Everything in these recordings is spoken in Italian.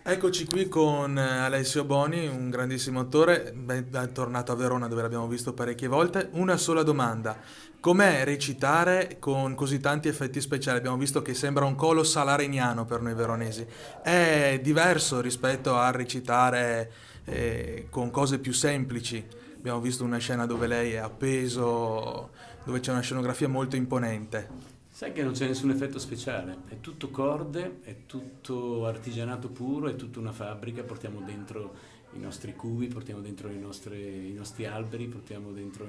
Eccoci qui con Alessio Boni, un grandissimo attore, è tornato a Verona dove l'abbiamo visto parecchie volte. Una sola domanda: com'è recitare con così tanti effetti speciali? Abbiamo visto che sembra un colo salariniano per noi veronesi. È diverso rispetto a recitare con cose più semplici. Abbiamo visto una scena dove lei è appeso, dove c'è una scenografia molto imponente. Sai che non c'è nessun effetto speciale, è tutto corde, è tutto artigianato puro, è tutta una fabbrica, portiamo dentro i nostri cubi, portiamo dentro i nostri alberi, portiamo dentro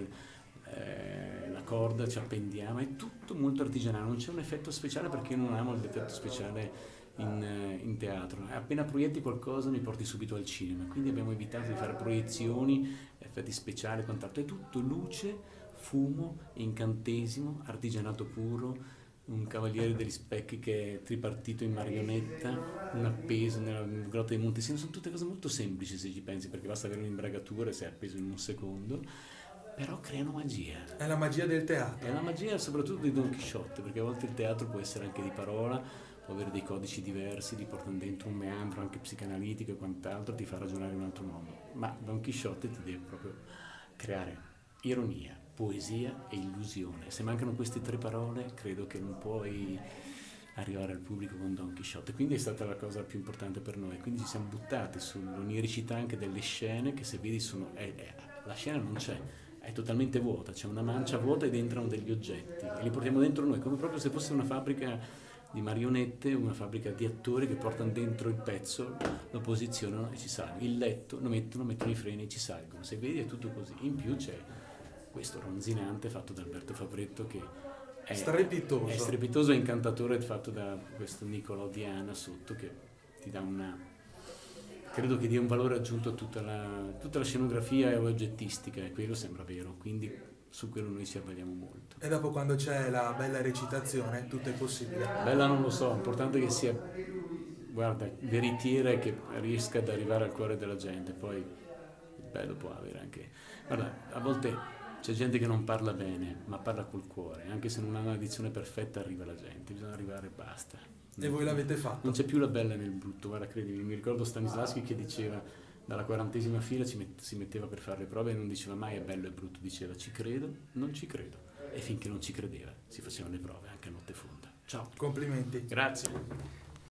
la corda, ci appendiamo, è tutto molto artigianale, non c'è un effetto speciale perché io non amo l'effetto speciale in teatro. Appena proietti qualcosa mi porti subito al cinema, quindi abbiamo evitato di fare proiezioni, effetti speciali, quant'altro, è tutto luce, fumo, incantesimo, artigianato puro, un cavaliere degli specchi che è tripartito in marionetta, un appeso nella grotta di Montesino, sono tutte cose molto semplici se ci pensi, perché basta avere un'imbragatura e sei appeso in un secondo, però creano magia. È la magia del È teatro. la magia soprattutto di Don Chisciotte, perché a volte il teatro può essere anche di parola, può avere dei codici diversi, ti portano dentro un meandro anche psicanalitico e quant'altro, ti fa ragionare in un altro modo. Ma Don Chisciotte ti deve proprio creare ironia, poesia e illusione. Se mancano queste tre parole, credo che non puoi arrivare al pubblico con Don Chisciotte. Quindi è stata la cosa più importante per noi. Quindi ci siamo buttati sull'oniricità anche delle scene, che se vedi la scena non c'è, è totalmente vuota, c'è una mancia vuota ed entrano degli oggetti e li portiamo dentro noi, come proprio se fosse una fabbrica di marionette, una fabbrica di attori che portano dentro il pezzo, lo posizionano e ci salgono. Il letto mettono i freni e ci salgono. Se vedi è tutto così. In più c'è questo ronzinante fatto da Alberto Favretto che è Strepitoso. strepitoso e incantatore, fatto da questo Niccolò Diana sotto che ti dà una... credo che dia un valore aggiunto a tutta la scenografia e oggettistica e quello sembra vero, quindi su quello noi ci avvaliamo molto. E dopo quando c'è la bella recitazione, tutto è possibile. Bella non lo so, l'importante è che sia, guarda, veritiera e che riesca ad arrivare al cuore della gente, poi il bello può avere anche... Guarda, a volte c'è gente che non parla bene, ma parla col cuore, anche se non ha una dizione perfetta arriva la gente, bisogna arrivare e basta. E voi l'avete Non fatto. c'è più la bella nel brutto, guarda, credimi, mi ricordo Stanislavski che diceva dalla 40ª fila si metteva per fare le prove e non diceva mai è bello e brutto, diceva ci credo, non ci credo. E finché non ci credeva si facevano le prove anche a notte fonda. Ciao, Complimenti. grazie.